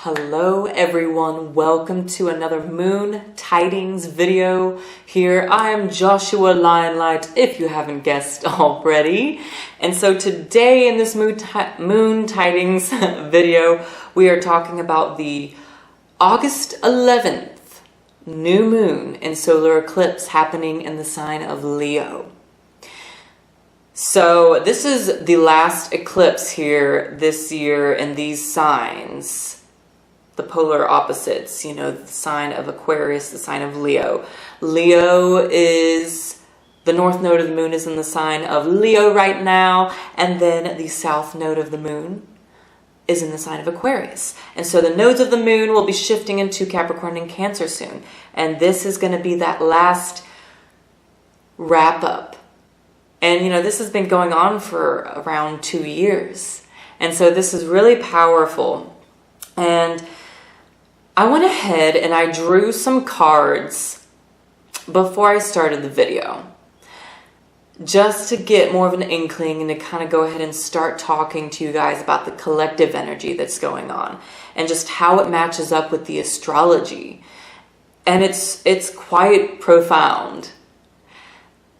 Hello everyone, welcome to another Moon Tidings video. Here I am Joshua Lionlight, if you haven't guessed already. And so today in this Moon Tidings video, we are talking about the August 11th new moon and solar eclipse happening in the sign of Leo. So this is the last eclipse here this year in these signs. The polar opposites, you know, the sign of Aquarius, the sign of Leo. Leo is, the north node of the moon is in the sign of Leo right now, and then the south node of the moon is in the sign of Aquarius. And so the nodes of the moon will be shifting into Capricorn and Cancer soon. And this is going to be that last wrap up. And, you know, this has been going on for around 2 years. And so this is really powerful. And I went ahead and I drew some cards before I started the video, just to get more of an inkling and to kind of go ahead and start talking to you guys about the collective energy that's going on and just how it matches up with the astrology. And it's quite profound.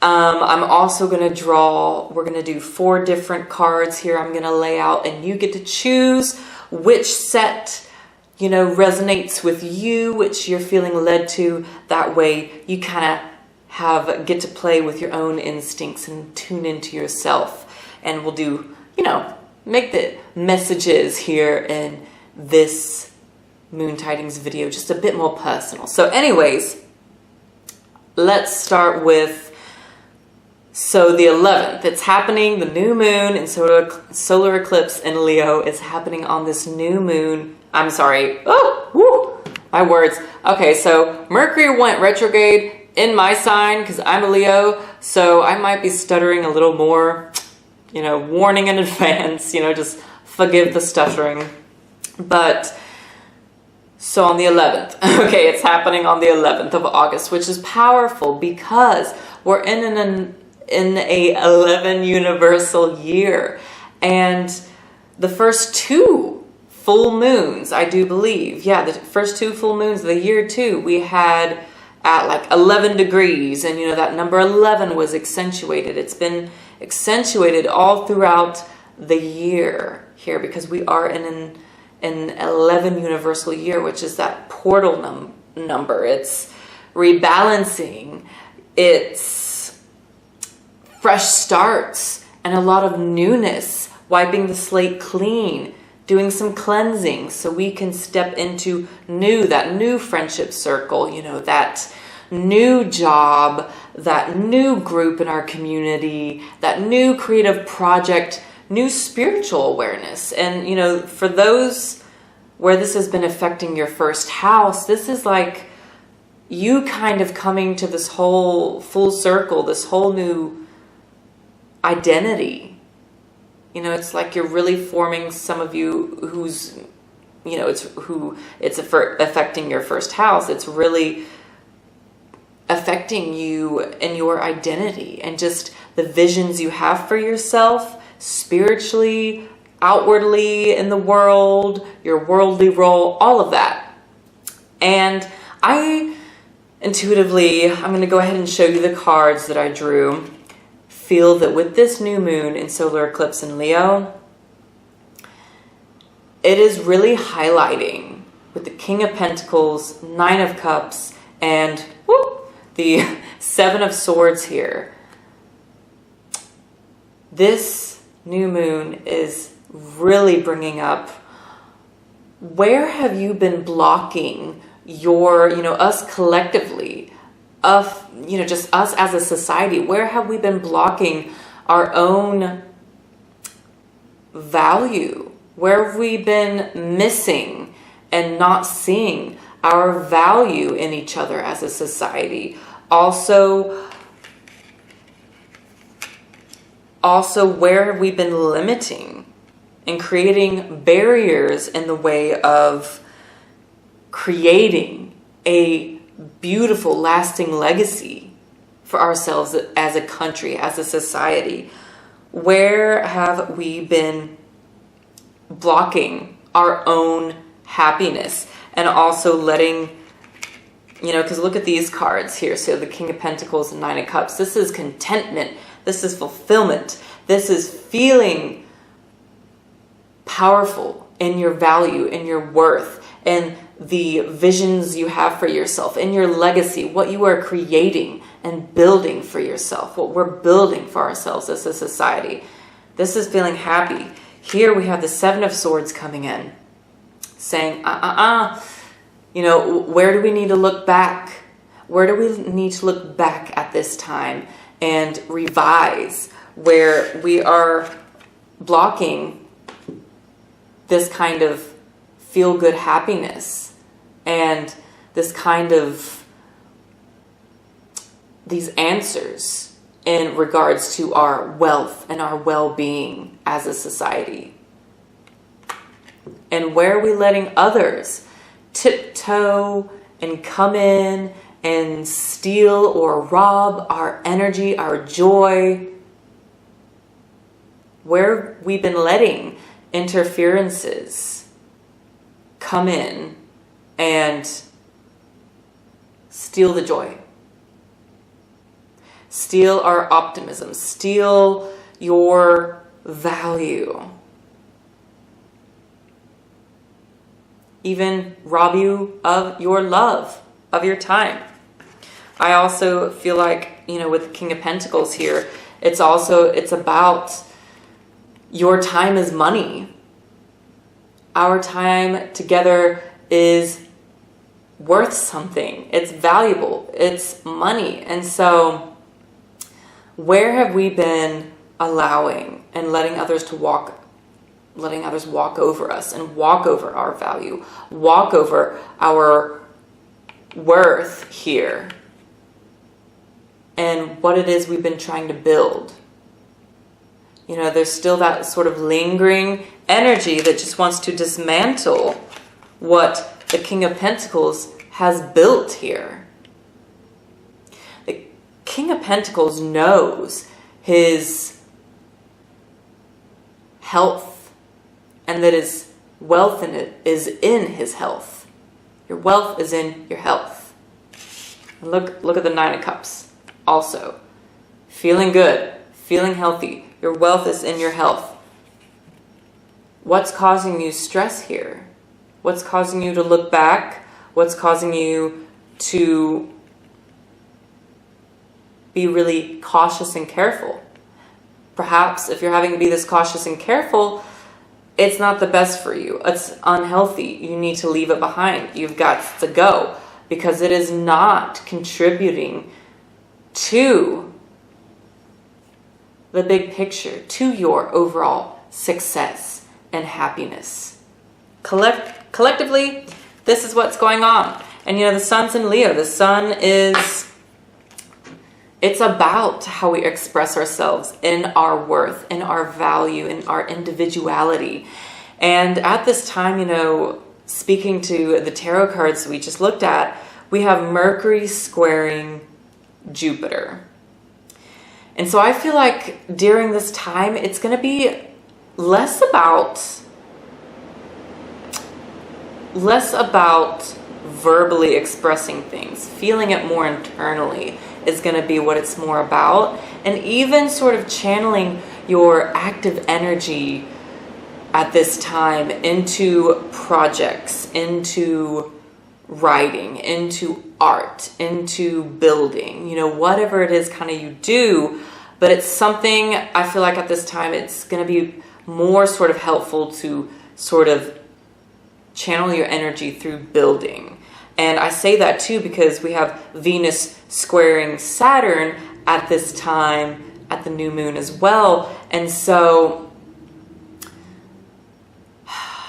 I'm also going to draw, we're going to do 4 different cards here I'm going to lay out, and you get to choose which set, you know, resonates with you, which you're feeling led to. That way you kind of get to play with your own instincts and tune into yourself. And we'll do, you know, make the messages here in this Moon Tidings video just a bit more personal. So anyways, let's start with, so the 11th, it's happening, the new moon and solar eclipse in Leo is happening on this new moon. I'm sorry. Oh, woo, my words. Okay, so Mercury went retrograde in my sign because I'm a Leo, so I might be stuttering a little more, you know, warning in advance, you know, just forgive the stuttering. But so on the 11th, okay, it's happening on the 11th of August, which is powerful because we're in a 11 universal year, and the first 2 full moons, I do believe, yeah, the first 2 full moons of the year too, we had at like 11 degrees, and you know that number 11 was accentuated. It's been accentuated all throughout the year here because we are in an 11 universal year, which is that portal number. It's rebalancing, it's fresh starts and a lot of newness, wiping the slate clean, doing some cleansing so we can step into that new friendship circle, you know, that new job, that new group in our community, that new creative project, new spiritual awareness. And, you know, for those where this has been affecting your first house, this is like you kind of coming to this whole full circle, this whole new identity. You know, it's like you're really forming some of you who's, you know, it's affecting your first house. It's really affecting you and your identity and just the visions you have for yourself spiritually, outwardly in the world, your worldly role, all of that. And I intuitively, I'm going to go ahead and show you the cards that I drew. Feel that with this new moon and solar eclipse in Leo, it is really highlighting with the King of Pentacles, 9 of Cups, and the 7 of Swords here. This new moon is really bringing up, where have you been blocking your, you know, us collectively, you know, just us as a society, where have we been blocking our own value? Where have we been missing and not seeing our value in each other as a society? Also, where have we been limiting and creating barriers in the way of creating a beautiful, lasting legacy for ourselves as a country, as a society? Where have we been blocking our own happiness, and also letting, you know, because look at these cards here. So the King of Pentacles and Nine of Cups. This is contentment. This is fulfillment. This is feeling powerful in your value, in your worth, and the visions you have for yourself, in your legacy, what you are creating and building for yourself, what we're building for ourselves as a society. This is feeling happy. Here we have the Seven of Swords coming in, saying, you know, where do we need to look back? Where do we need to look back at this time and revise where we are blocking this kind of feel-good happiness and this kind of these answers in regards to our wealth and our well-being as a society? And where are we letting others tiptoe and come in and steal or rob our energy, our joy? Where have we been letting interferences come in and steal the joy, steal our optimism, steal your value, even rob you of your love, of your time? I also feel like, you know, with the King of Pentacles here, it's about your time is money. Our time together is worth something. It's valuable. It's money. And so where have we been allowing and letting others walk over us and walk over our value, walk over our worth here, and what it is we've been trying to build? You know, there's still that sort of lingering energy that just wants to dismantle what the King of Pentacles has built here. The King of Pentacles knows his health and that his wealth in it is in his health. Your wealth is in your health. And look at the Nine of Cups also. Feeling good, feeling healthy. Your wealth is in your health. What's causing you stress here? What's causing you to look back? What's causing you to be really cautious and careful? Perhaps if you're having to be this cautious and careful, it's not the best for you. It's unhealthy. You need to leave it behind. You've got to go because it is not contributing to the big picture, to your overall success and happiness. Collectively, this is what's going on. And you know, the Sun's in Leo. The Sun it's about how we express ourselves in our worth, in our value, in our individuality. And at this time, you know, speaking to the tarot cards we just looked at, we have Mercury squaring Jupiter. And so I feel like during this time, it's going to be less about verbally expressing things. Feeling it more internally is going to be what it's more about. And even sort of channeling your active energy at this time into projects, into writing, into art, into building, you know, whatever it is kind of you do. But it's something I feel like at this time it's going to be more sort of helpful to sort of channel your energy through building. And I say that too because we have Venus squaring Saturn at this time, at the new moon as well. And so,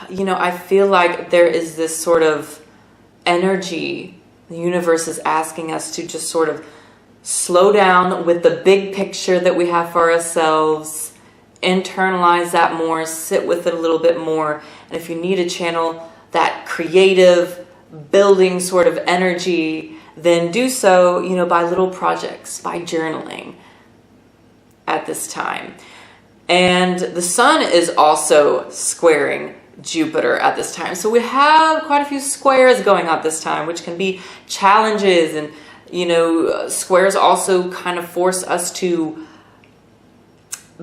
you know, I feel like there is this sort of energy. The universe is asking us to just sort of slow down with the big picture that we have for ourselves, internalize that more, sit with it a little bit more. And if you need to channel that creative building sort of energy, then do so, you know, by little projects, by journaling at this time. And the Sun is also squaring Jupiter at this time. So we have quite a few squares going on this time, which can be challenges. And, you know, squares also kind of force us to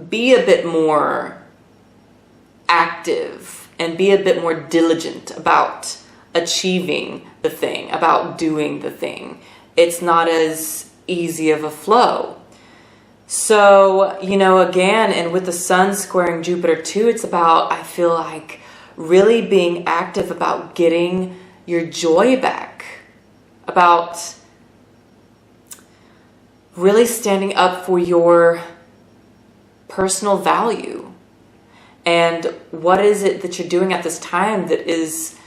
be a bit more active and be a bit more diligent about achieving the thing, about doing the thing. It's not as easy of a flow. So, you know, again, and with the sun squaring Jupiter too, it's about, I feel like, really being active about getting your joy back, about really standing up for your personal value. And what is it that you're doing at this time that is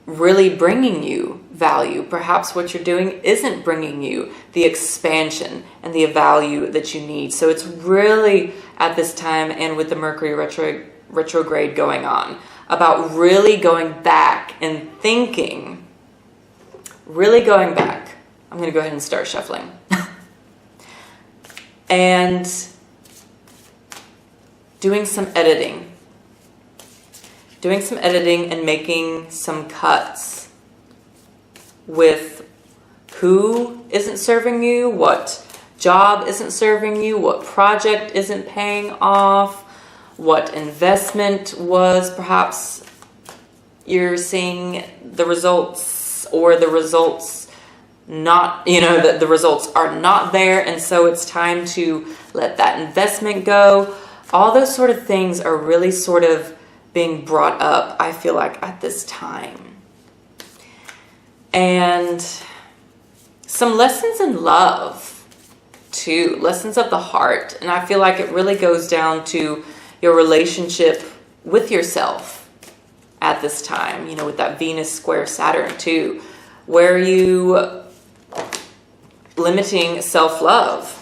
really bringing you value? Perhaps what you're doing isn't bringing you the expansion and the value that you need. So it's really at this time, and with the Mercury retrograde going on, about really going back and thinking, really going back. I'm going to go ahead and start shuffling. And doing some editing. Doing some editing and making some cuts with who isn't serving you, what job isn't serving you, what project isn't paying off, what investment was perhaps you're seeing the results, or the results not, you know, that the results are not there, and so it's time to let that investment go. All those sort of things are really sort of being brought up, I feel like, at this time. And some lessons in love too, lessons of the heart. And I feel like it really goes down to your relationship with yourself at this time, you know, with that Venus square Saturn too. Where are you limiting self-love?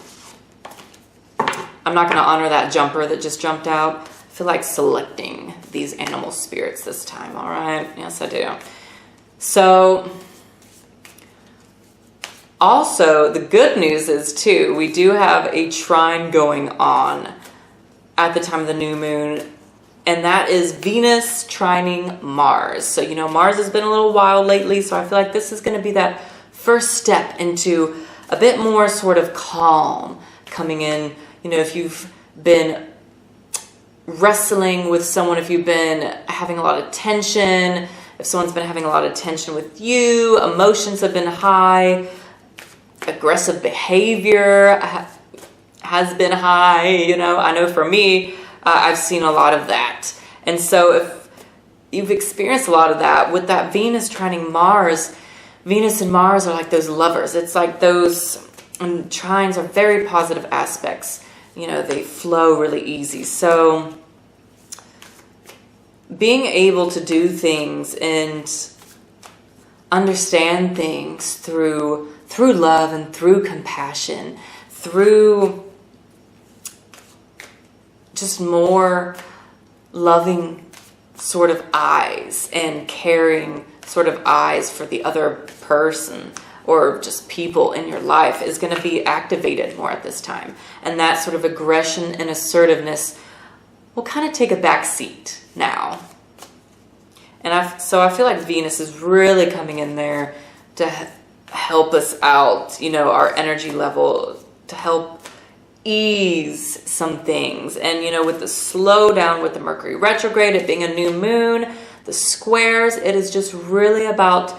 I'm not going to honor that jumper that just jumped out. I feel like selecting these animal spirits this time, all right? Yes, I do. So, also, the good news is, too, we do have a trine going on at the time of the new moon, and that is Venus trining Mars. So, you know, Mars has been a little wild lately, so I feel like this is going to be that first step into a bit more sort of calm coming in. You know, if you've been wrestling with someone, if you've been having a lot of tension, if someone's been having a lot of tension with you, emotions have been high, aggressive behavior has been high, you know. I know for me, I've seen a lot of that. And so if you've experienced a lot of that, with that Venus trining Mars, Venus and Mars are like those lovers. It's like those trines are very positive aspects. You know, they flow really easy. So being able to do things and understand things through love and through compassion, through just more loving sort of eyes and caring sort of eyes for the other person or just people in your life is going to be activated more at this time. And that sort of aggression and assertiveness will kind of take a back seat now. And so I feel like Venus is really coming in there to help us out, you know, our energy level, to help ease some things. And, you know, with the slowdown, with the Mercury retrograde, it being a new moon, the squares, it is just really about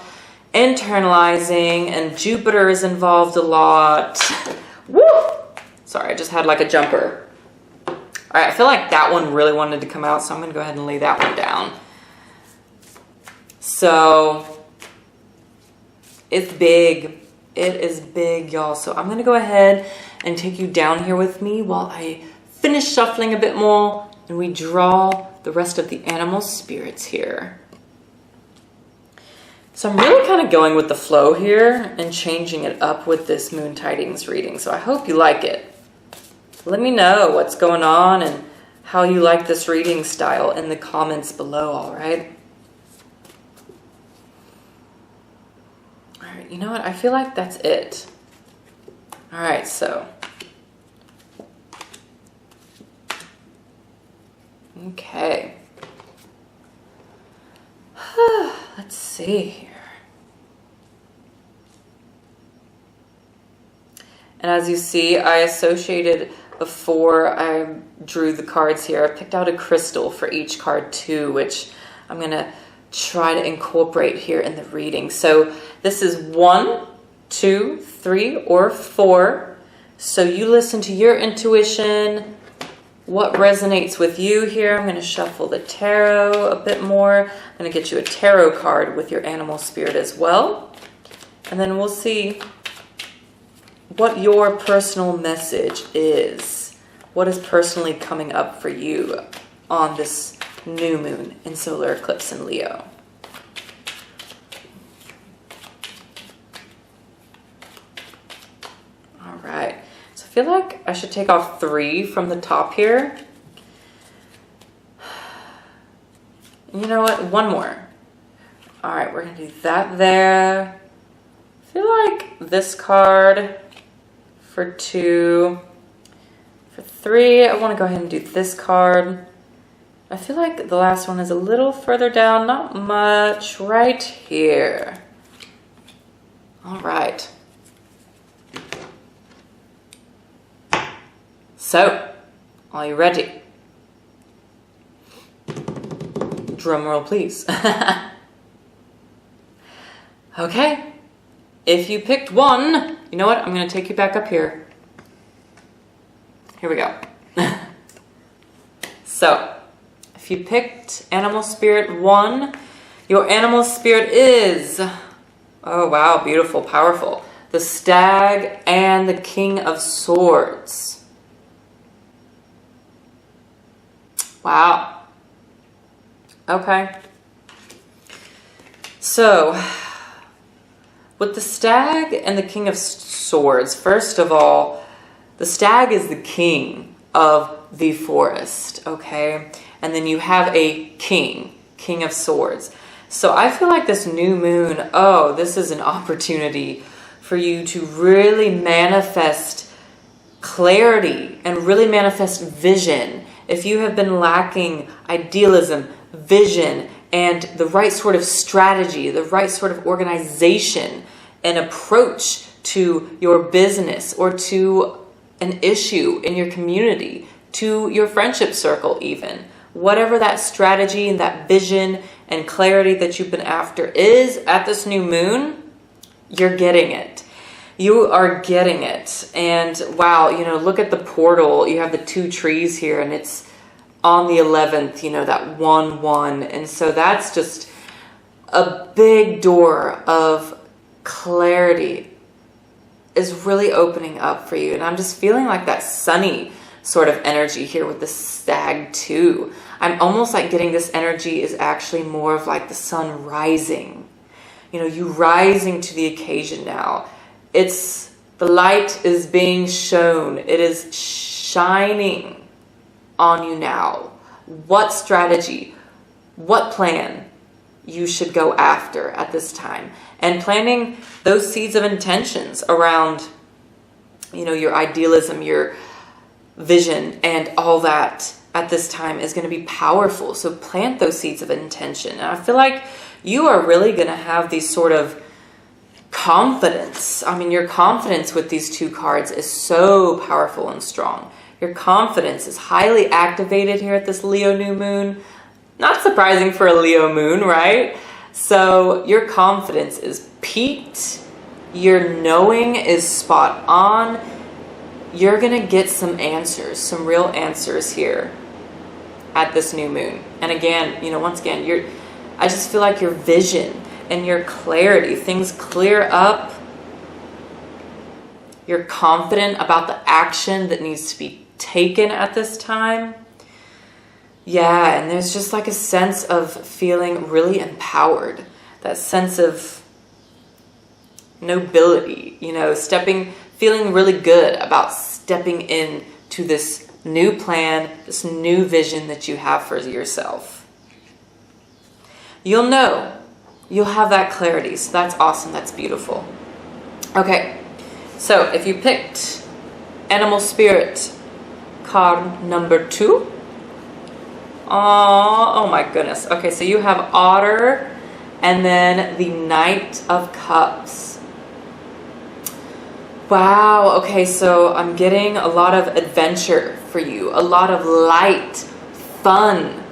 internalizing, and Jupiter is involved a lot. Woo! Sorry, I just had like a jumper. All right, I feel like that one really wanted to come out, so I'm going to go ahead and lay that one down. So, it's big. It is big, y'all. So I'm going to go ahead and take you down here with me while I finish shuffling a bit more and we draw the rest of the animal spirits here. So I'm really kind of going with the flow here and changing it up with this Moon Tidings reading. So I hope you like it. Let me know what's going on and how you like this reading style in the comments below, all right? All right, you know what? I feel like that's it. All right, so. Okay. Let's see here. And as you see, I associated before I drew the cards here. I picked out a crystal for each card too, which I'm going to try to incorporate here in the reading. So this is 1, 2, 3, or 4. So you listen to your intuition. What resonates with you here? I'm going to shuffle the tarot a bit more. I'm going to get you a tarot card with your animal spirit as well. And then we'll see what your personal message is. What is personally coming up for you on this new moon in solar eclipse in Leo? All right. So I feel like I should take off 3 from the top here. You know what? 1 more. All right, we're going to do that there. I feel like this card for 2. For 3, I want to go ahead and do this card. I feel like the last one is a little further down, not much, right here. All right. So, are you ready? Drum roll, please. Okay. If you picked 1, you know what? I'm going to take you back up here. Here we go. So, if you picked animal spirit 1, your animal spirit is, oh wow, beautiful, powerful, the Stag and the King of Swords. Wow. Okay. So, with the Stag and the King of Swords, first of all, the Stag is the king of the forest, okay? And then you have a king of swords. So I feel like this new moon, oh, this is an opportunity for you to really manifest clarity and really manifest vision. If you have been lacking idealism, vision, and the right sort of strategy, the right sort of organization and approach to your business or to an issue in your community, to your friendship circle even. Whatever that strategy and that vision and clarity that you've been after is at this new moon, you're getting it. You are getting it. And wow, you know, look at the portal. You have the 2 trees here and it's on the 11th, you know, that 1-1. And so that's just a big door of clarity is really opening up for you. And I'm just feeling like that sunny sort of energy here with the Stag too. I'm almost like getting this energy is actually more of like the sun rising. You know, you rising to the occasion now. It's, the light is being shown. It is shining on you now. What strategy, what plan you should go after at this time. And planting those seeds of intentions around, you know, your idealism, your vision, and all that at this time is going to be powerful. So plant those seeds of intention. And I feel like you are really going to have these sort of confidence. I mean, your confidence with these 2 cards is so powerful and strong. Your confidence is highly activated here at this Leo new moon. Not surprising for a Leo moon, right? So your confidence is peaked. Your knowing is spot on. You're going to get some answers, some real answers here at this new moon. And again, you know, once again, I just feel like your vision and your clarity, things clear up. You're confident about the action that needs to be taken at this time. Yeah, and there's just like a sense of feeling really empowered. That sense of nobility, you know, feeling really good about stepping in to this new plan, this new vision that you have for yourself. You'll know, you'll have that clarity. So that's awesome. That's beautiful. Okay, so if you picked Animal Spirit card number 2, Oh my goodness. Okay, so you have Otter and then the Knight of Cups. Wow, okay, so I'm getting a lot of adventure for you, a lot of light, fun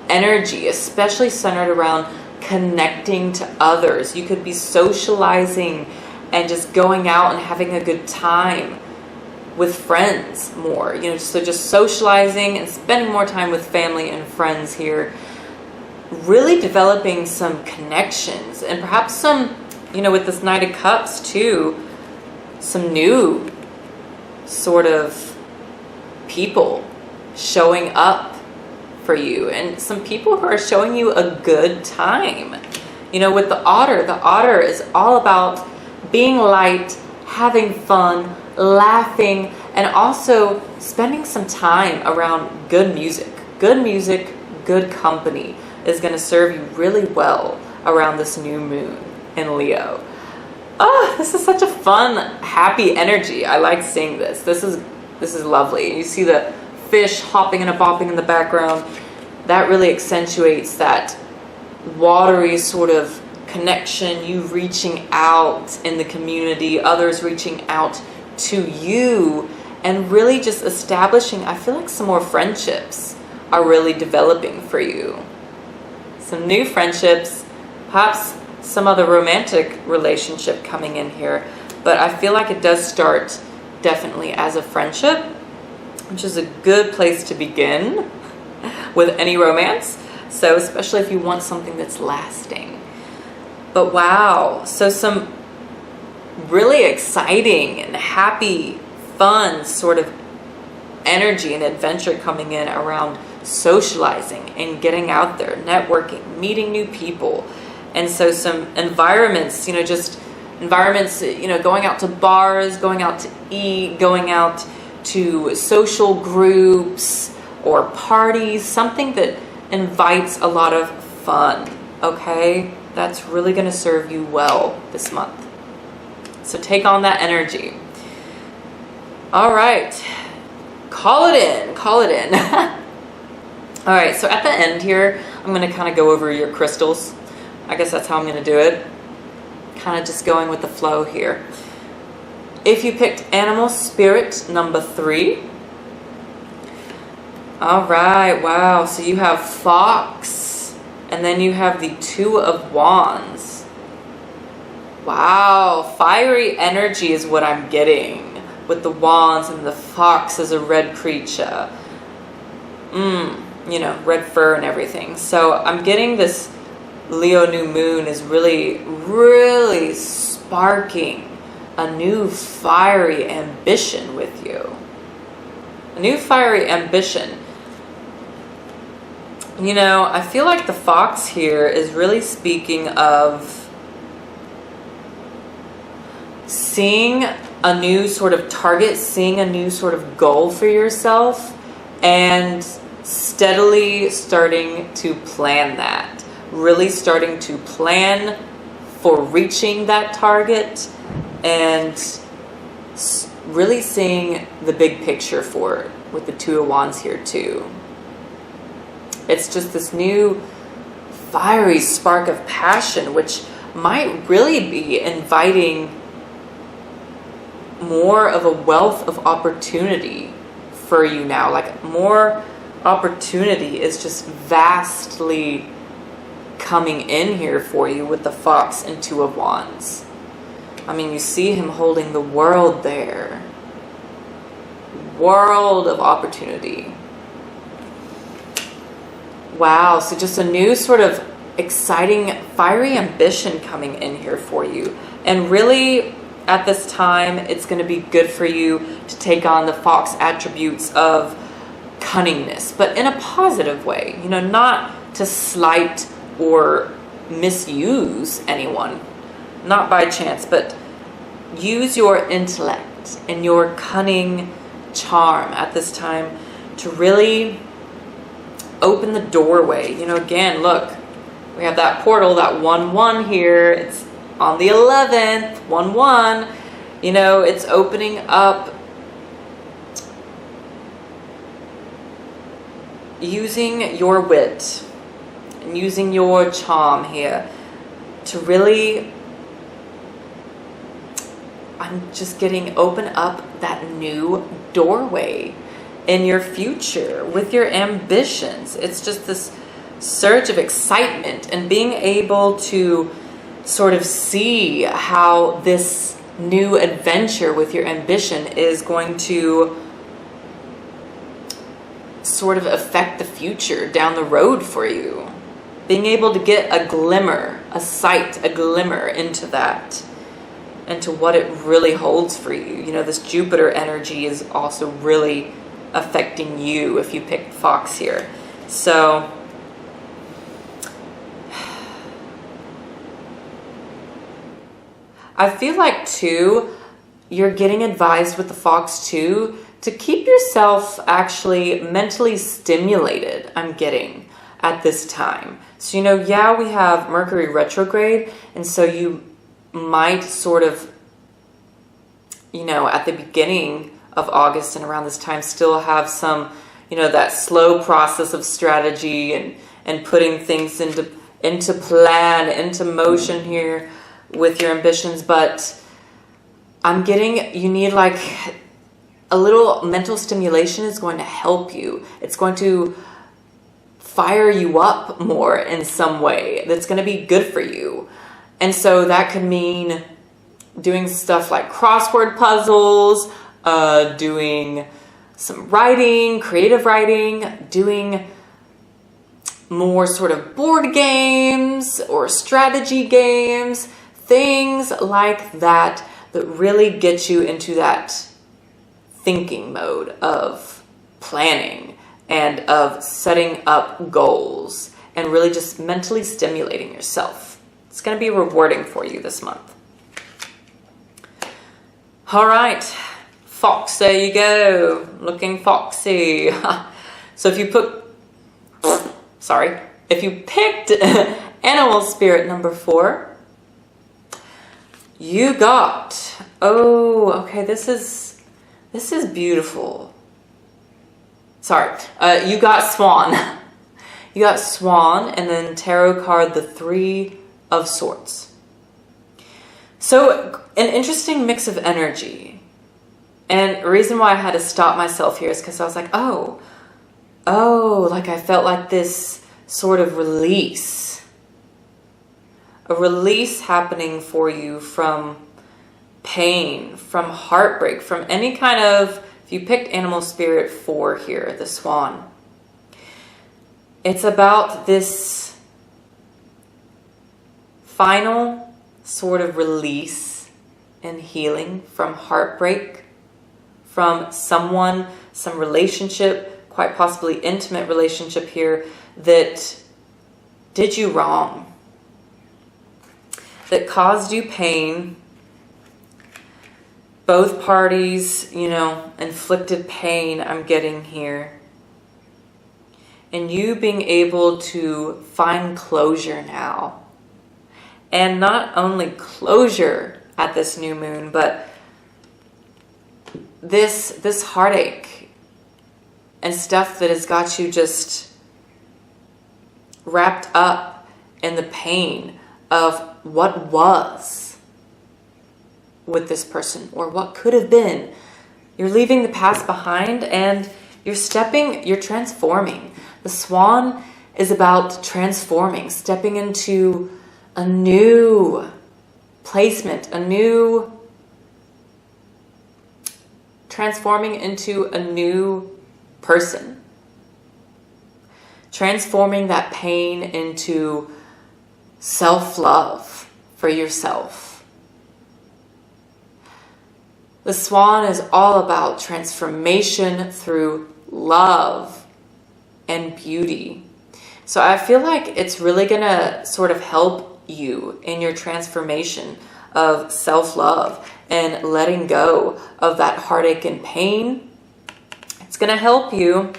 energy, especially centered around connecting to others. You could be socializing and just going out and having a good time with friends more, you know, so just socializing and spending more time with family and friends here, really developing some connections and perhaps some, you know, with this Knight of Cups too, some new sort of people showing up for you, and some people who are showing you a good time. You know, with the Otter is all about being light, having fun, laughing, and also spending some time around good music. Good music, good company is going to serve you really well around this new moon in Leo. Oh, this is such a fun, happy energy. I like seeing this. This is lovely. You see the fish hopping and bopping in the background. That really accentuates that watery sort of connection, you reaching out in the community, others reaching out to you, and really just establishing, I feel like some more friendships are really developing for you. Some new friendships, perhaps some other romantic relationship coming in here, but I feel like it does start definitely as a friendship, which is a good place to begin with any romance. So especially if you want something that's lasting. But wow, so some really exciting and happy, fun sort of energy and adventure coming in around socializing and getting out there, networking, meeting new people. And so some environments, you know, just environments, you know, going out to bars, going out to eat, going out to social groups or parties, something that invites a lot of fun, okay? That's really going to serve you well this month. So take on that energy. All right. Call it in. Call it in. All right, so at the end here, I'm going to kind of go over your crystals. I guess that's how I'm going to do it. Kind of just going with the flow here. If you picked animal spirit number 3. All right, wow. So you have fox, and then you have the 2 of wands. Wow, fiery energy is what I'm getting with the wands, and the fox is a red creature. You know, red fur and everything. So I'm getting this Leo new moon is really, really sparking a new fiery ambition with you. A new fiery ambition. You know, I feel like the fox here is really speaking of seeing a new sort of target, seeing a new sort of goal for yourself, and steadily starting to plan that. Really starting to plan for reaching that target, and really seeing the big picture for it with the 2 of wands here too. It's just this new fiery spark of passion, which might really be inviting more of a wealth of opportunity for you now. Like more opportunity is just vastly coming in here for you with the fox and 2 of wands. I mean, you see him holding the world there. World of opportunity. Wow, so just a new sort of exciting, fiery ambition coming in here for you. And really, at this time, it's going to be good for you to take on the fox attributes of cunningness, but in a positive way. You know, not to slight or misuse anyone, not by chance, but use your intellect and your cunning charm at this time to really open the doorway. You know, again, look, we have that portal, that 1-1 here. It's on the 11th, 1-1. You know, it's opening up using your wit and using your charm here to really, I'm just getting open up that new doorway in your future with your ambitions. It's just this surge of excitement and being able to sort of see how this new adventure with your ambition is going to sort of affect the future down the road for you. Being able to get a glimmer, a sight, a glimmer into that, into what it really holds for you. You know, this Jupiter energy is also really affecting you if you picked Fox here. So I feel like too, you're getting advised with the Fox too, to keep yourself actually mentally stimulated, I'm getting at this time. So, you know, yeah, we have Mercury retrograde, and so you might sort of, you know, at the beginning of August and around this time still have some, you know, that slow process of strategy and putting things into plan, into motion here with your ambitions. But I'm getting, you need like a little mental stimulation is going to help you. It's going to fire you up more in some way that's going to be good for you. And so that could mean doing stuff like crossword puzzles, doing some writing, creative writing, doing more sort of board games or strategy games, things like that that really get you into that thinking mode of planning and of setting up goals and really just mentally stimulating yourself. It's going to be rewarding for you this month. All right, Fox, there you go, looking foxy. So if you picked animal spirit number 4, you got, oh, okay, this is beautiful. Sorry, you got Swan. You got Swan, and then tarot card, the 3 of Swords. So an interesting mix of energy. And the reason why I had to stop myself here is because I was like, oh, like I felt like this sort of release. A release happening for you from pain, from heartbreak, from any kind of, if you picked animal spirit 4 here, the Swan. It's about this final sort of release and healing from heartbreak, from someone, some relationship, quite possibly intimate relationship here that did you wrong, that caused you pain. Both parties, you know, inflicted pain, I'm getting here. And you being able to find closure now. And not only closure at this new moon, but this heartache and stuff that has got you just wrapped up in the pain of what was with this person or what could have been. You're leaving the past behind and you're transforming. The Swan is about transforming, stepping into a new placement, transforming into a new person. Transforming that pain into self-love for yourself. The Swan is all about transformation through love and beauty. So I feel like it's really going to sort of help you in your transformation of self-love and letting go of that heartache and pain. It's going to help you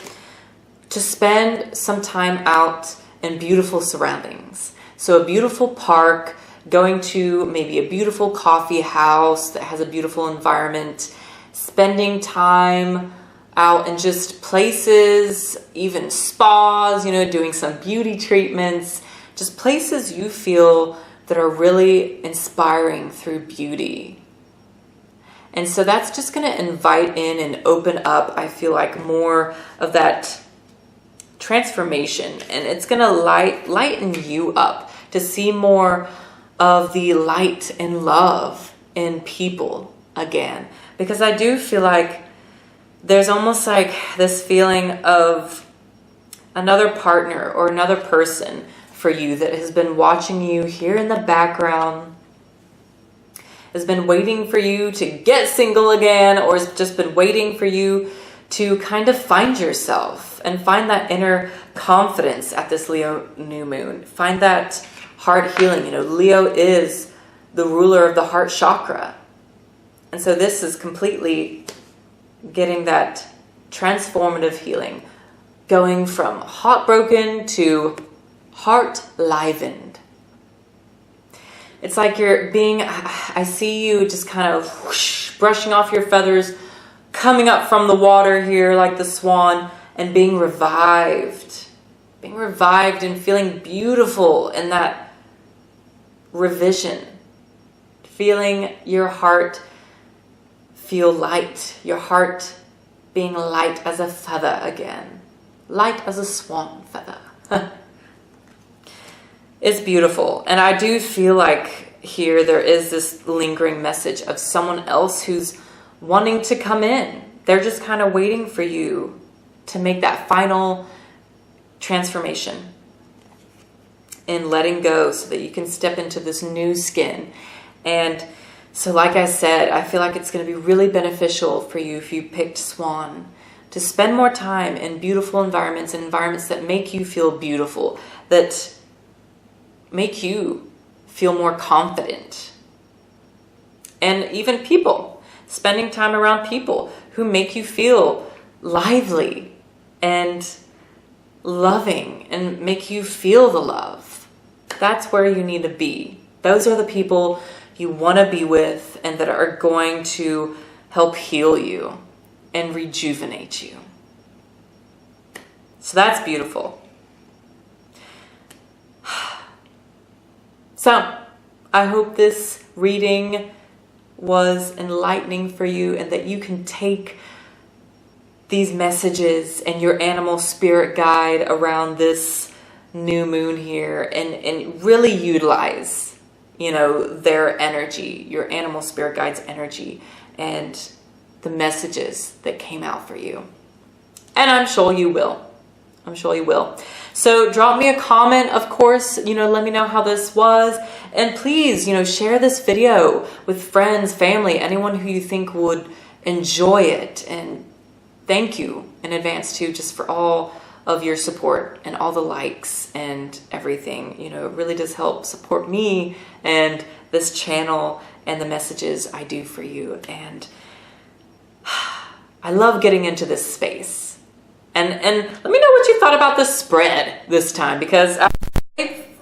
to spend some time out in beautiful surroundings. So a beautiful park, going to maybe a beautiful coffee house that has a beautiful environment, spending time out in just places, even spas, you know, doing some beauty treatments, just places you feel that are really inspiring through beauty. And so that's just going to invite in and open up, I feel like, more of that transformation. And it's going to lighten you up to see more of the light and love in people again. Because I do feel like there's almost like this feeling of another partner or another person for you that has been watching you here in the background, has been waiting for you to get single again, or has just been waiting for you to kind of find yourself and find that inner confidence at this Leo new moon. Find that heart healing. You know, Leo is the ruler of the heart chakra. And so this is completely getting that transformative healing, going from heartbroken to heart livened. It's like you're being, I see you just kind of whoosh, brushing off your feathers, coming up from the water here like the swan, and being revived and feeling beautiful in that revision, feeling your heart feel light, your heart being light as a feather again, light as a swan feather. It's beautiful. And I do feel like here there is this lingering message of someone else who's wanting to come in. They're just kind of waiting for you to make that final transformation and letting go so that you can step into this new skin. And so like I said, I feel like it's going to be really beneficial for you if you picked Swan to spend more time in beautiful environments and environments that make you feel beautiful, that make you feel more confident. And even people, spending time around people who make you feel lively and loving and make you feel the love. That's where you need to be. Those are the people you want to be with and that are going to help heal you and rejuvenate you. So that's beautiful. So I hope this reading was enlightening for you and that you can take these messages and your animal spirit guide around this new moon here and really utilize, you know, their energy, your animal spirit guide's energy and the messages that came out for you. And I'm sure you will. I'm sure you will. So drop me a comment, of course, you know, let me know how this was. And please, you know, share this video with friends, family, anyone who you think would enjoy it. And thank you in advance too, just for all of your support and all the likes and everything. You know, it really does help support me and this channel and the messages I do for you. And I love getting into this space. And let me know what you thought about the spread this time, because I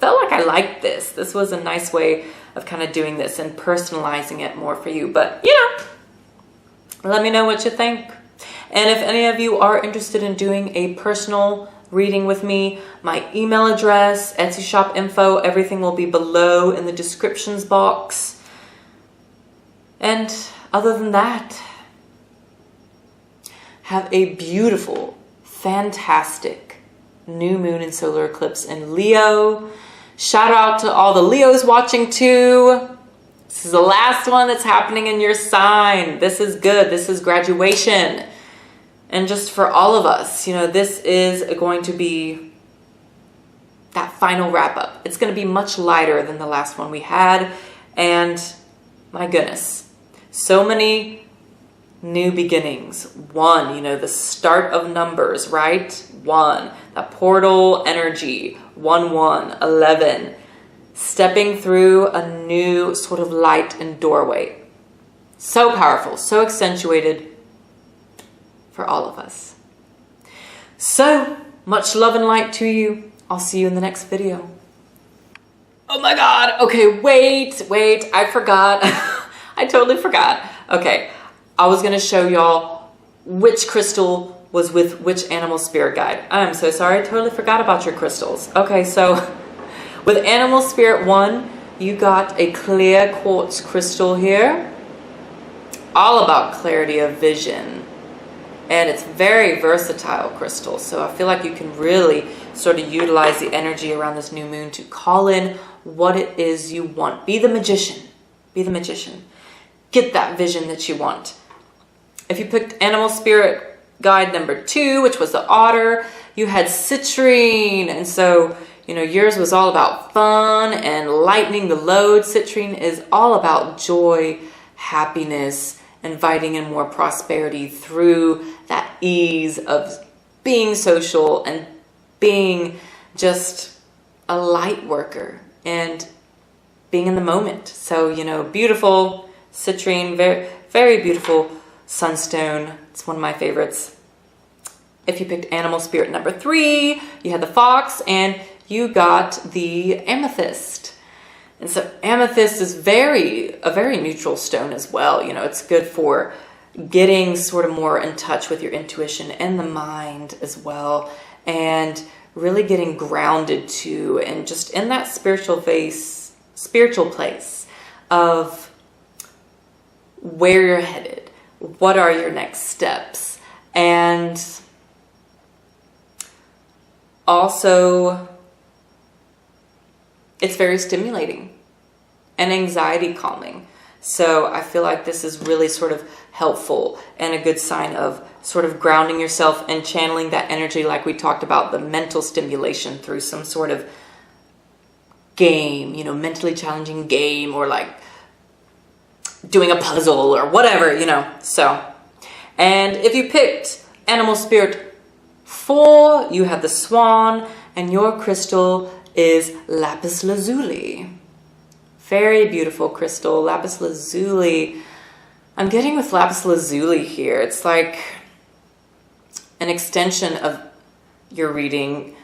felt like I liked this. This was a nice way of kind of doing this and personalizing it more for you. But, you know, let me know what you think. And if any of you are interested in doing a personal reading with me, my email address, Etsy shop info, everything will be below in the descriptions box. And other than that, have a beautiful, fantastic new moon and solar eclipse in Leo. Shout out to all the Leos watching too. This is the last one that's happening in your sign. This is good. This is graduation. And just for all of us, you know, this is going to be that final wrap up. It's going to be much lighter than the last one we had. And my goodness, so many new beginnings. One, you know, the start of numbers, right? One, that portal energy, 1, 1, 11, stepping through a new sort of light and doorway. So powerful, so accentuated for all of us. So much love and light to you. I'll see you in the next video. Oh my God. Okay, wait, I forgot. I totally forgot. Okay. I was going to show y'all which crystal was with which animal spirit guide? I'm so sorry, I totally forgot about your crystals. Okay, so with animal spirit 1, you got a clear quartz crystal here, all about clarity of vision. And it's very versatile crystal, so I feel like you can really sort of utilize the energy around this new moon to call in what it is you want. Be the magician. Be the magician. Get that vision that you want. If you picked animal spirit guide number 2, which was the otter, you had citrine. And so, you know, yours was all about fun and lightening the load. Citrine is all about joy, happiness, inviting in more prosperity through that ease of being social and being just a light worker and being in the moment. So, you know, beautiful citrine, very, very beautiful sunstone. It's one of my favorites. If you picked animal spirit number 3, you had the fox and you got the amethyst. And so amethyst is a very neutral stone as well. You know, it's good for getting sort of more in touch with your intuition and the mind as well, and really getting grounded too, and just in that spiritual place of where you're headed, what are your next steps, and also it's very stimulating and anxiety calming. So I feel like this is really sort of helpful and a good sign of sort of grounding yourself and channeling that energy, like we talked about, the mental stimulation through some sort of game, you know, mentally challenging game, or like doing a puzzle or whatever, you know. So, and if you picked animal spirit 4, you have the swan, and your crystal is lapis lazuli. Very beautiful crystal, lapis lazuli. I'm getting with lapis lazuli here. It's like an extension of your reading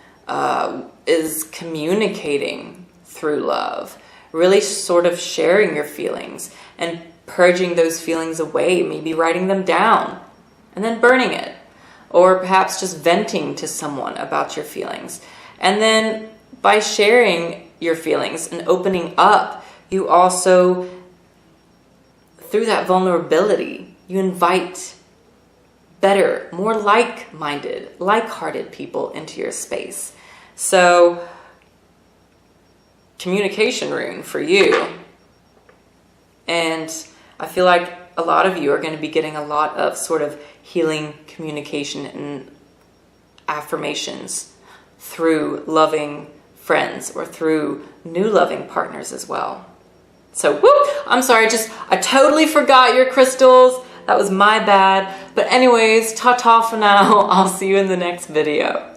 is communicating through love, really sort of sharing your feelings and purging those feelings away, maybe writing them down and then burning it, or perhaps just venting to someone about your feelings. And then by sharing your feelings and opening up, you also, through that vulnerability, you invite better, more like-minded, like-hearted people into your space. So, communication rune for you. And I feel like a lot of you are going to be getting a lot of sort of healing communication and affirmations through loving friends or through new loving partners as well. So, whoop, I'm sorry, I totally forgot your crystals. That was my bad. But anyways, ta-ta for now. I'll see you in the next video.